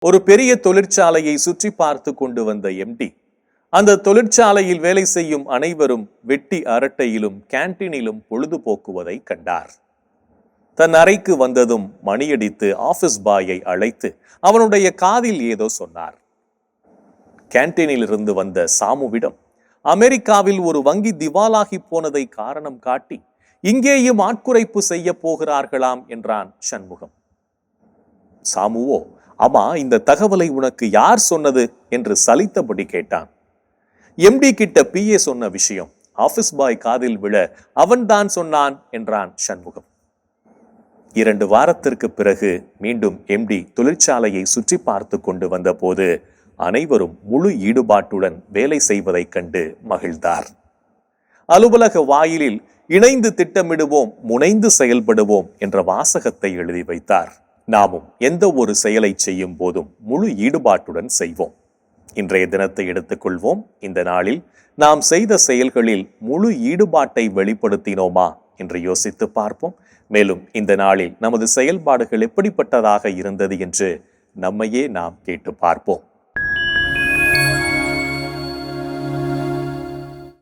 ஒரு பெரிய தொழிற்சாலையை சுற்றி பார்த்து கொண்டு வந்த எம்டி அந்த தொழிற்சாலையில் வேலை செய்யும் அனைவரும் வெட்டி அரட்டையிலும் கேன்டீனிலும் பொழுதுபோக்குவதை கண்டார். தன் அறைக்கு வந்ததும் மணியடித்து ஆபீஸ் பாயை அழைத்து அவனுடைய காதில் ஏதோ சொன்னார். கேன்டீனில் இருந்து வந்த சாமுவிடம் அமெரிக்காவில் ஒரு வங்கி திவாலாகி போனதை காரணம் காட்டி இங்கேயும் ஆட்குறைப்பு செய்ய போகிறார்களாம் என்றான் சண்முகம். சாமுவோ, அம்மா, இந்த தகவலை உனக்கு யார் சொன்னது என்று சலித்தபடி கேட்டான். எம்டி கிட்ட பிஏ சொன்ன விஷயம் ஆபீஸ் பாய் காதில் விழ அவன்தான் சொன்னான் என்றான் சண்முகம். 2 வாரத்திற்கு பிறகு மீண்டும் எம்டி தொழிற்சாலையை சுற்றி பார்த்து கொண்டு வந்த போது அனைவரும் முழு ஈடுபாட்டுடன் வேலை செய்வதைக் கண்டு மகிழ்ந்தார். அலுவலக வாயிலில் இணைந்து திட்டமிடுவோம், முனைந்து செயல்படுவோம் என்ற வாசகத்தை எழுதி வைத்தார். நாமும் எந்த ஒரு செயலை செய்யும் போதும் முழு ஈடுபாட்டுடன் செய்வோம். இன்றைய தினத்தை எடுத்துக்கொள்வோம். இந்த நாளில் நாம் செய்த செயல்களில் முழு ஈடுபாட்டை வெளிப்படுத்தினோமா என்று யோசித்து பார்ப்போம். மேலும் இந்த நாளில் நமது செயல்பாடுகள் எப்படிப்பட்டதாக இருந்தது என்று நம்மையே நாம் கேட்டு பார்ப்போம்.